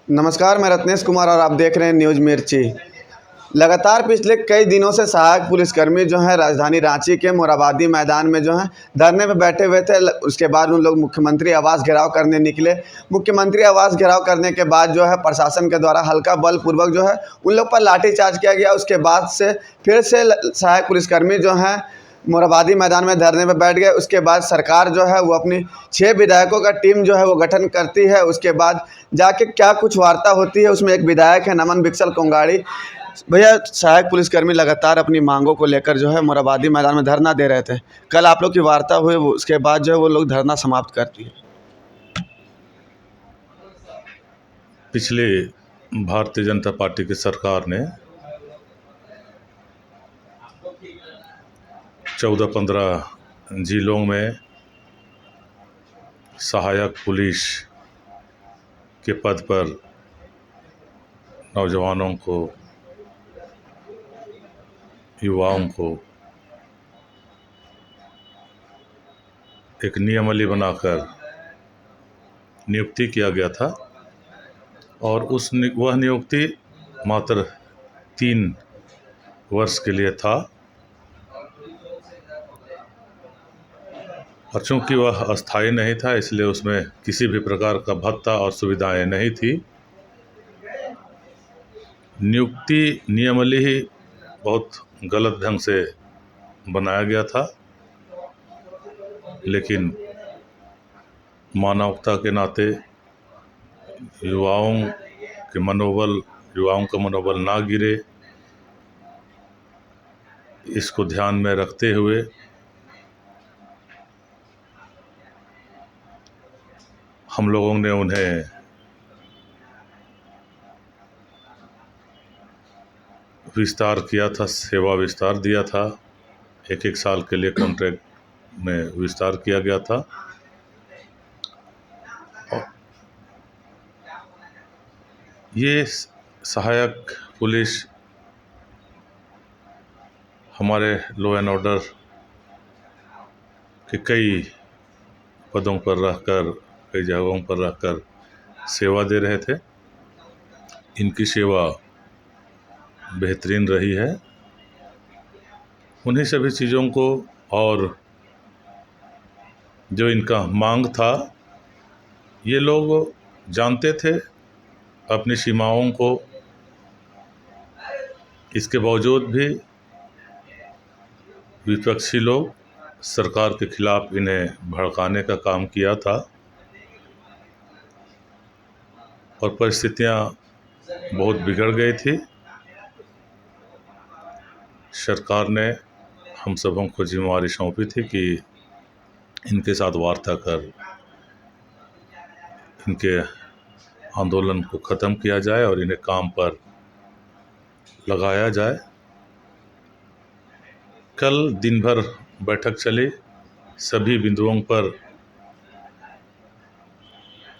नमस्कार, मैं रत्नेश कुमार और आप देख रहे हैं न्यूज़ मिर्ची। लगातार पिछले कई दिनों से सहायक पुलिसकर्मी जो हैं राजधानी रांची के मोरहाबादी मैदान में जो हैं धरने पे बैठे हुए थे। उसके बाद उन लोग मुख्यमंत्री आवास घेराव करने निकले। मुख्यमंत्री आवास घेराव करने के बाद जो है प्रशासन के द्वारा हल्का बलपूर्वक जो है उन लोग पर लाठीचार्ज किया गया। उसके बाद से फिर से सहायक पुलिसकर्मी जो हैं मोरहाबादी मैदान में धरने पे बैठ गए। उसके बाद सरकार जो है वो अपनी 6 विधायकों का टीम जो है वो गठन करती है। उसके बाद जाके क्या कुछ वार्ता होती है, उसमें एक विधायक है नमन बिक्सल कोंगाड़ी। भैया, सहायक पुलिसकर्मी लगातार अपनी मांगों को लेकर जो है मोरहाबादी मैदान में धरना दे रहे थे। कल आप लोग की वार्ता हुई, उसके बाद जो है वो लोग धरना समाप्त कर दिए। पिछले भारतीय जनता पार्टी की सरकार ने 14-15 जिलों में सहायक पुलिस के पद पर नौजवानों को, युवाओं को एक नियमावली बनाकर नियुक्ति किया गया था और वह नियुक्ति मात्र 3 वर्ष के लिए था। और चूँकि वह अस्थायी नहीं था, इसलिए उसमें किसी भी प्रकार का भत्ता और सुविधाएं नहीं थी। नियुक्ति नियमावली ही बहुत गलत ढंग से बनाया गया था, लेकिन मानवता के नाते युवाओं का मनोबल ना गिरे, इसको ध्यान में रखते हुए हम लोगों ने उन्हें विस्तार किया था, सेवा विस्तार दिया था। 1-1 साल के लिए कॉन्ट्रैक्ट में विस्तार किया गया था। और ये सहायक पुलिस हमारे लॉ एंड ऑर्डर के कई पदों पर रहकर, कई जगहों पर रहकर सेवा दे रहे थे। इनकी सेवा बेहतरीन रही है। उन्हीं सभी चीज़ों को, और जो इनका मांग था, ये लोग जानते थे अपनी सीमाओं को। इसके बावजूद भी विपक्षी लोग सरकार के खिलाफ इन्हें भड़काने का काम किया था और परिस्थितियां बहुत बिगड़ गई थी। सरकार ने हम सबों को जिम्मेवारी सौंपी थी कि इनके साथ वार्ता कर इनके आंदोलन को ख़त्म किया जाए और इन्हें काम पर लगाया जाए। कल दिन भर बैठक चली, सभी बिंदुओं पर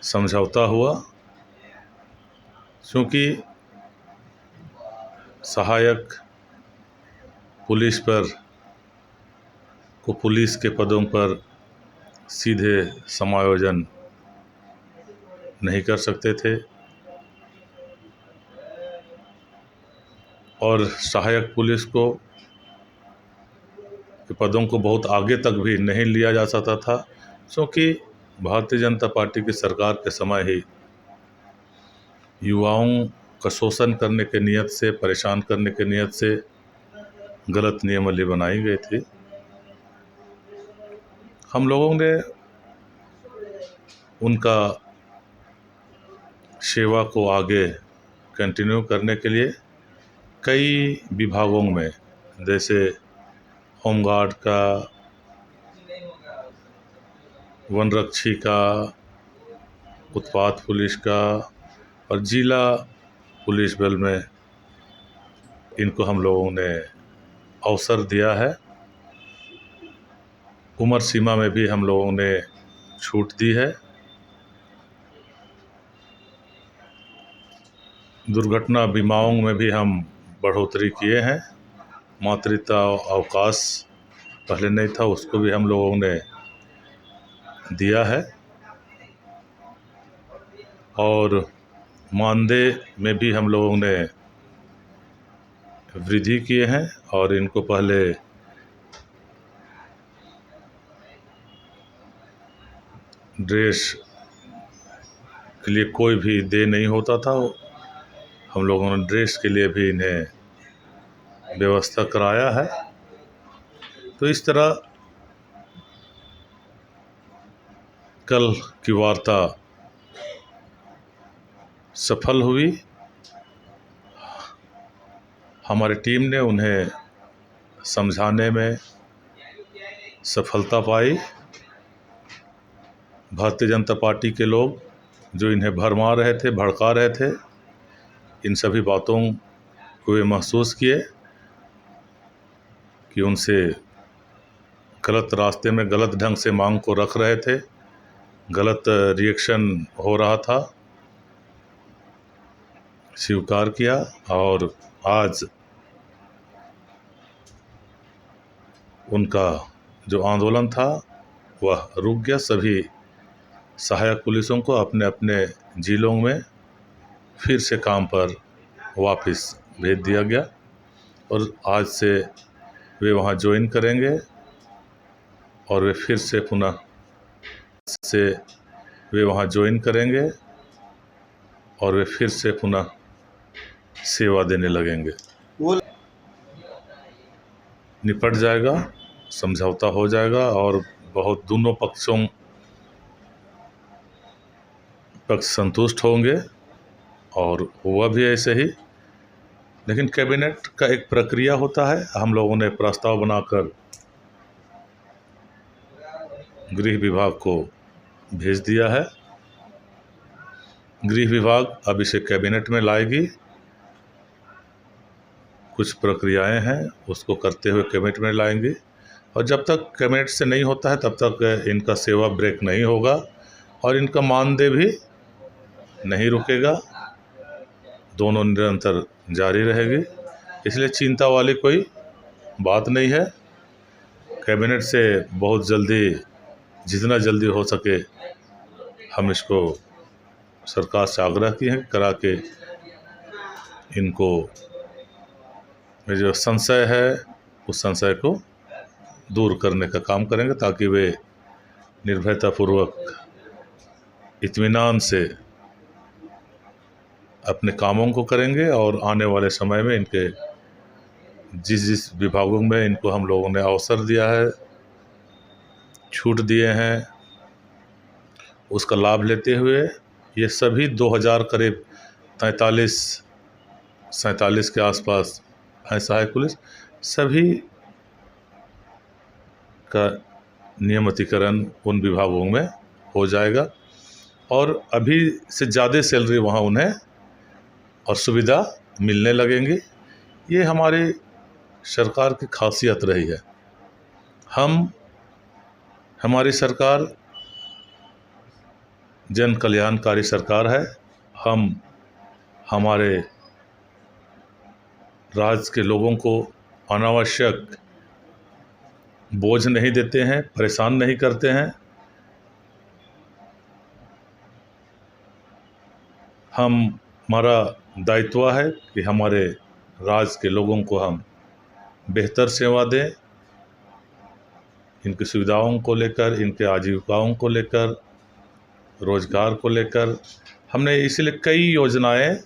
समझौता हुआ। क्योंकि सहायक पुलिस पुलिस के पदों पर सीधे समायोजन नहीं कर सकते थे और सहायक पुलिस के पदों को बहुत आगे तक भी नहीं लिया जा सकता था, क्योंकि भारतीय जनता पार्टी की सरकार के समय ही युवाओं का शोषण करने के नियत से, परेशान करने के नियत से गलत नियमावली बनाई गई थी। हम लोगों ने उनका सेवा को आगे कंटिन्यू करने के लिए कई विभागों में, जैसे होमगार्ड का, वनरक्षी का, उत्पाद पुलिस का और जिला पुलिस बल में इनको हम लोगों ने अवसर दिया है। उम्र सीमा में भी हम लोगों ने छूट दी है। दुर्घटना बीमाओं में भी हम बढ़ोतरी किए हैं। मातृत्व अवकाश पहले नहीं था, उसको भी हम लोगों ने दिया है। और मानदेय में भी हम लोगों ने वृद्धि किए हैं और इनको पहले ड्रेस के लिए कोई भी देय नहीं होता था। हम लोगों ने ड्रेस के लिए भी इन्हें व्यवस्था कराया है। तो इस तरह कल की वार्ता सफल हुई। हमारी टीम ने उन्हें समझाने में सफलता पाई। भारतीय जनता पार्टी के लोग जो इन्हें भरमा रहे थे, भड़का रहे थे, इन सभी बातों को वे महसूस किए कि उनसे गलत रास्ते में, गलत ढंग से मांग को रख रहे थे, गलत रिएक्शन हो रहा था। स्वीकार किया और आज उनका जो आंदोलन था वह रुक गया। सभी सहायक पुलिसों को अपने अपने जिलों में फिर से काम पर वापस भेज दिया गया और आज से वे वहां ज्वाइन करेंगे और वे फिर से पुनः सेवा देने लगेंगे। वो निपट जाएगा, समझौता हो जाएगा और बहुत दोनों पक्ष संतुष्ट होंगे और हुआ भी ऐसे ही। लेकिन कैबिनेट का एक प्रक्रिया होता है। हम लोगों ने प्रस्ताव बनाकर गृह विभाग को भेज दिया है। गृह विभाग अब इसे कैबिनेट में लाएगी। कुछ प्रक्रियाएं हैं उसको करते हुए कैबिनेट में लाएंगे और जब तक कैबिनेट से नहीं होता है तब तक इनका सेवा ब्रेक नहीं होगा और इनका मानदेय भी नहीं रुकेगा। दोनों निरंतर जारी रहेगी, इसलिए चिंता वाली कोई बात नहीं है। कैबिनेट से बहुत जल्दी, जितना जल्दी हो सके, हम इसको सरकार से आग्रह किए हैं करा के इनको जो संशय है उस संशय को दूर करने का काम करेंगे ताकि वे निर्भयतापूर्वक इत्मीनान से अपने कामों को करेंगे और आने वाले समय में इनके जिस विभागों में इनको हम लोगों ने अवसर दिया है, छूट दिए हैं, उसका लाभ लेते हुए ये सभी 2000 करीब 47 के आसपास है सहायक पुलिस, सभी का नियमितीकरण उन विभागों में हो जाएगा और अभी से ज़्यादा सैलरी वहाँ उन्हें और सुविधा मिलने लगेंगी। ये हमारी सरकार की खासियत रही है। हमारी सरकार जन कल्याणकारी सरकार है। हम हमारे राज्य के लोगों को अनावश्यक बोझ नहीं देते हैं, परेशान नहीं करते हैं। हमारा दायित्व है कि हमारे राज्य के लोगों को हम बेहतर सेवा दें, इनकी सुविधाओं को लेकर, इनके आजीविकाओं को लेकर, रोजगार को लेकर। हमने इसलिए कई योजनाएं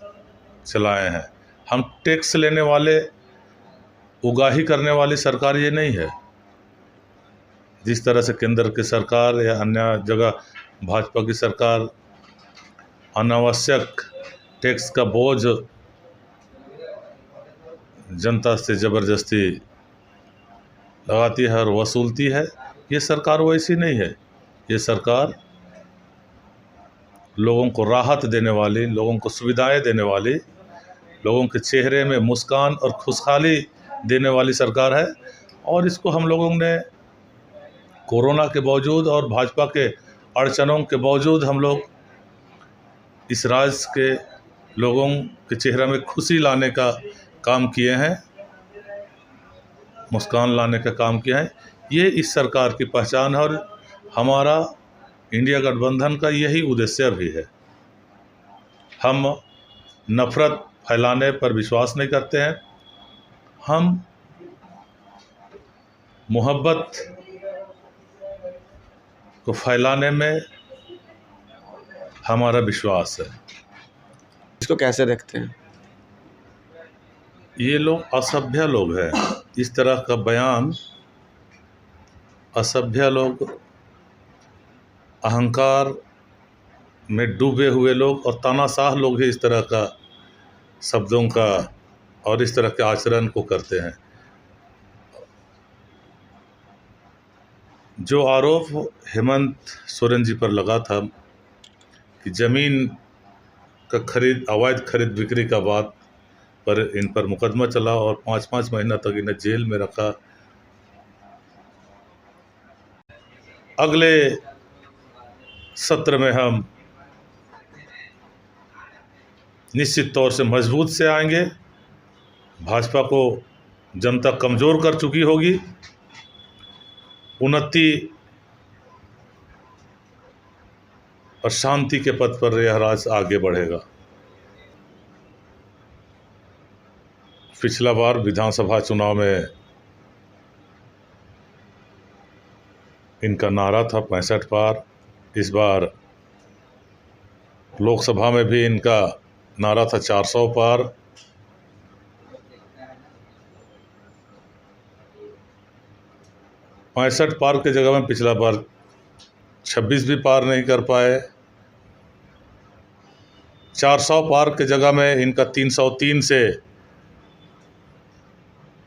चलाए हैं। हम टैक्स लेने वाले, उगाही करने वाली सरकार ये नहीं है। जिस तरह से केंद्र की सरकार या अन्य जगह भाजपा की सरकार अनावश्यक टैक्स का बोझ जनता से ज़बरदस्ती लगाती है और वसूलती है, ये सरकार वैसी नहीं है। ये सरकार लोगों को राहत देने वाली, लोगों को सुविधाएं देने वाली, लोगों के चेहरे में मुस्कान और खुशहाली देने वाली सरकार है। और इसको हम लोगों ने कोरोना के बावजूद और भाजपा के अड़चनों के बावजूद हम लोग इस राज्य के लोगों के चेहरे में खुशी लाने का काम किए हैं, मुस्कान लाने का काम किया है। ये इस सरकार की पहचान है और हमारा इंडिया गठबंधन का यही उद्देश्य भी है। हम नफ़रत फैलाने पर विश्वास नहीं करते हैं। हम मोहब्बत को फैलाने में हमारा विश्वास है। इसको कैसे देखते हैं? ये लोग असभ्य लोग हैं। इस तरह का बयान असभ्य लोग, अहंकार में डूबे हुए लोग और तानाशाह लोग ही इस तरह का शब्दों का और इस तरह के आचरण को करते हैं। जो आरोप हेमंत सोरेन जी पर लगा था कि ज़मीन का अवैध खरीद बिक्री का बात पर इन पर मुकदमा चला और 5-5 महीना तक इन्हें जेल में रखा। अगले सत्र में हम निश्चित तौर से मजबूत से आएंगे। भाजपा को जनता कमज़ोर कर चुकी होगी। उन्नति और शांति के पथ पर यह राज्य आगे बढ़ेगा। पिछला बार विधानसभा चुनाव में इनका नारा था 65 पार। इस बार लोकसभा में भी इनका नारा था 400 पार। पैंसठ पार की जगह में पिछला बार 26 भी पार नहीं कर पाए। 400 पार की जगह में इनका 303 से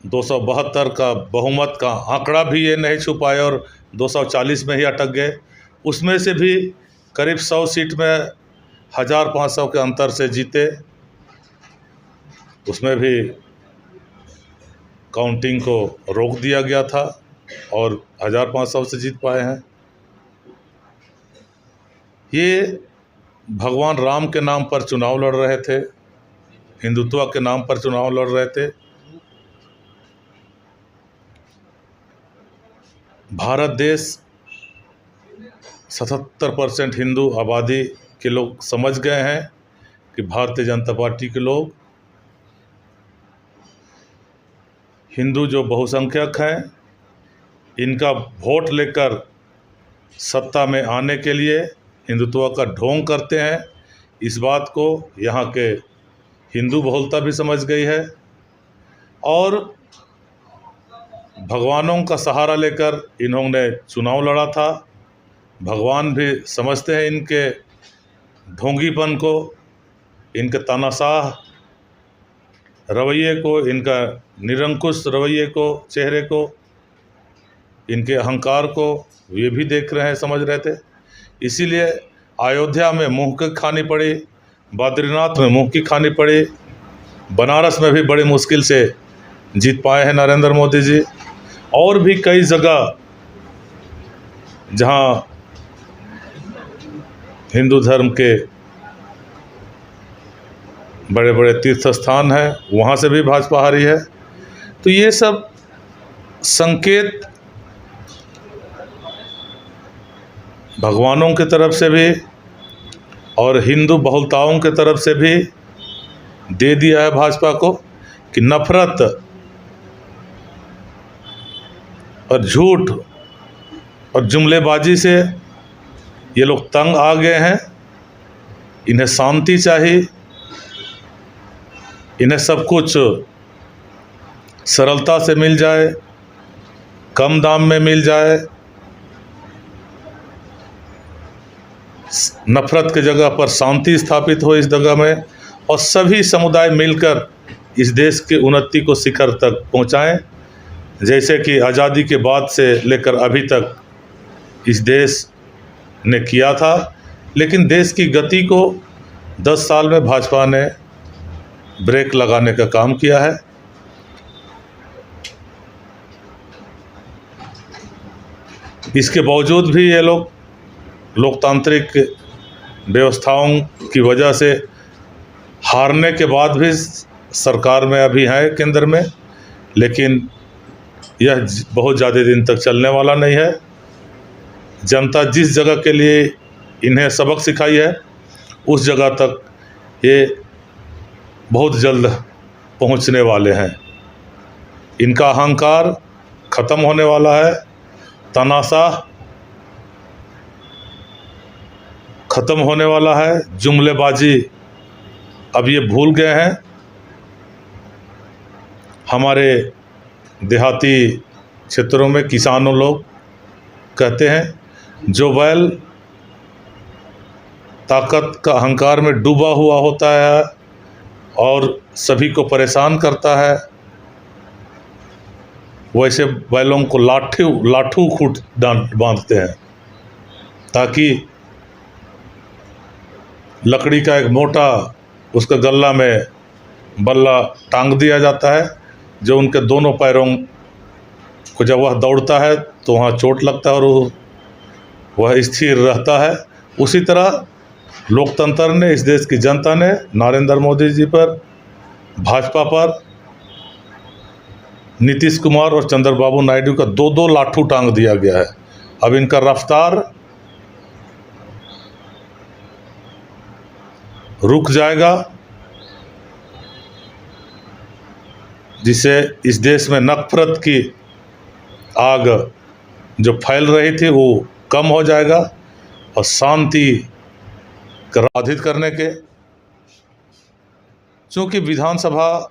272 का बहुमत का आंकड़ा भी ये नहीं छू पाए और 240 में ही अटक गए। उसमें से भी करीब 100 सीट में 1500 के अंतर से जीते। उसमें भी काउंटिंग को रोक दिया गया था और 1500 से जीत पाए हैं। ये भगवान राम के नाम पर चुनाव लड़ रहे थे, हिंदुत्व के नाम पर चुनाव लड़ रहे थे। भारत देश 77% हिंदू आबादी के लोग समझ गए हैं कि भारतीय जनता पार्टी के लोग हिंदू जो बहुसंख्यक हैं, इनका वोट लेकर सत्ता में आने के लिए हिंदुत्व का ढोंग करते हैं। इस बात को यहाँ के हिंदू बहुलता भी समझ गई है और भगवानों का सहारा लेकर इन्होंने चुनाव लड़ा था। भगवान भी समझते हैं इनके ढोंगीपन को, इनके तानाशाह रवैये को, इनका निरंकुश रवैये को, चेहरे को, इनके अहंकार को ये भी देख रहे हैं, समझ रहे थे। इसीलिए अयोध्या में मुँह की खानी पड़ी, बद्रीनाथ में मुँह की खानी पड़ी, बनारस में भी बड़ी मुश्किल से जीत पाए हैं नरेंद्र मोदी जी। और भी कई जगह जहां हिंदू धर्म के बड़े बड़े तीर्थ स्थान हैं, वहाँ से भी भाजपा हारी है। तो ये सब संकेत भगवानों की तरफ से भी और हिंदू बहुलताओं की तरफ से भी दे दिया है भाजपा को कि नफरत और झूठ और जुमलेबाजी से ये लोग तंग आ गए हैं। इन्हें शांति चाहिए, इन्हें सब कुछ सरलता से मिल जाए, कम दाम में मिल जाए, नफरत की जगह पर शांति स्थापित हो इस जगह में, और सभी समुदाय मिलकर इस देश की उन्नति को शिखर तक पहुंचाएं। जैसे कि आज़ादी के बाद से लेकर अभी तक इस देश ने किया था। लेकिन देश की गति को 10 साल में भाजपा ने ब्रेक लगाने का काम किया है। इसके बावजूद भी ये लोग लोकतांत्रिक व्यवस्थाओं की वजह से हारने के बाद भी सरकार में अभी हैं केंद्र में, लेकिन यह बहुत ज़्यादा दिन तक चलने वाला नहीं है। जनता जिस जगह के लिए इन्हें सबक सिखाई है, उस जगह तक ये बहुत जल्द पहुंचने वाले हैं। इनका अहंकार ख़त्म होने वाला है, तानाशाह ख़त्म होने वाला है, जुमलेबाजी अब ये भूल गए हैं। हमारे देहाती क्षेत्रों में किसानों लोग कहते हैं जो बैल ताकत का अहंकार में डूबा हुआ होता है और सभी को परेशान करता है, वैसे बैलों को लाठू खूंट बांधते हैं, ताकि लकड़ी का एक मोटा उसका गल्ला में बल्ला टांग दिया जाता है, जो उनके दोनों पैरों को जब वह दौड़ता है तो वहाँ चोट लगता है और वह स्थिर रहता है। उसी तरह लोकतंत्र ने, इस देश की जनता ने नरेंद्र मोदी जी पर, भाजपा पर, नीतीश कुमार और चंद्रबाबू नायडू का दो दो लाठू टांग दिया गया है। अब इनका रफ्तार रुक जाएगा, जिससे इस देश में नफरत की आग जो फैल रही थी वो कम हो जाएगा और शांति बाधित करने के, चूँकि विधानसभा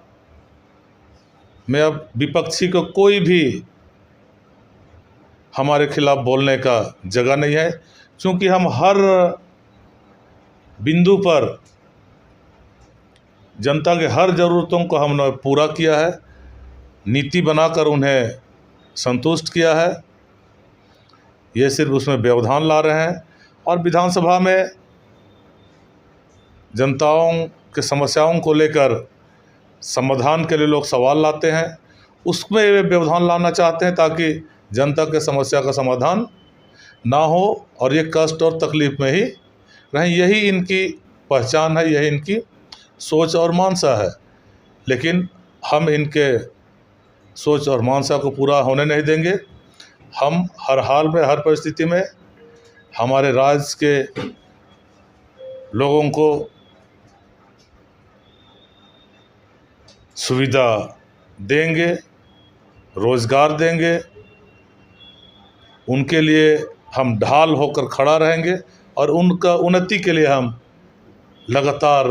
में अब विपक्षी को कोई भी हमारे खिलाफ बोलने का जगह नहीं है, क्योंकि हम हर बिंदु पर जनता के हर ज़रूरतों को हमने पूरा किया है, नीति बनाकर उन्हें संतुष्ट किया है। ये सिर्फ उसमें व्यवधान ला रहे हैं और विधानसभा में जनताओं के समस्याओं को लेकर समाधान के लिए लोग सवाल लाते हैं, उसमें वे व्यवधान लाना चाहते हैं ताकि जनता के समस्या का समाधान ना हो और ये कष्ट और तकलीफ़ में ही रहें। यही इनकी पहचान है, यही इनकी सोच और मानसा है। लेकिन हम इनके सोच और मानसा को पूरा होने नहीं देंगे। हम हर हाल में, हर परिस्थिति में हमारे राज्य के लोगों को सुविधा देंगे, रोज़गार देंगे, उनके लिए हम ढाल होकर खड़ा रहेंगे और उनका उन्नति के लिए हम लगातार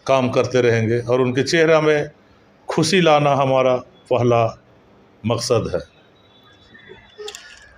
काम करते रहेंगे और उनके चेहरा में खुशी लाना हमारा पहला मकसद है।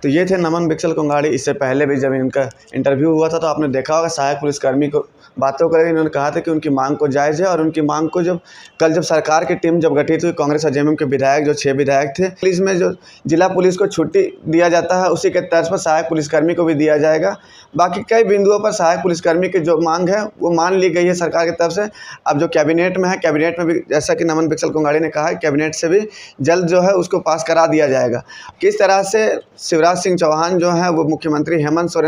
तो ये थे नमन बिक्सल कोंगाड़ी। इससे पहले भी जब इनका इंटरव्यू हुआ था तो आपने देखा होगा सहायक पुलिसकर्मी को बातों करके इन्होंने कहा था कि उनकी मांग को जायज़ है और उनकी मांग को जब सरकार की टीम जब गठित हुई, कांग्रेस और जेएमएम के विधायक जो 6 विधायक थे, पुलिस में जो जिला पुलिस को छुट्टी दिया जाता है उसी के तर्ज पर सहायक पुलिसकर्मी को भी दिया जाएगा। बाकी कई बिंदुओं पर सहायक पुलिसकर्मी की जो मांग है वो मान ली गई है सरकार की तरफ से। अब जो कैबिनेट में है, कैबिनेट में भी जैसा कि नमन बिक्सल कोंगाड़ी ने कहा है, कैबिनेट से भी जल्द जो है उसको पास करा दिया जाएगा। किस तरह से शिवराज सिंह चौहान जो है वो मुख्यमंत्री हेमंत सोरेन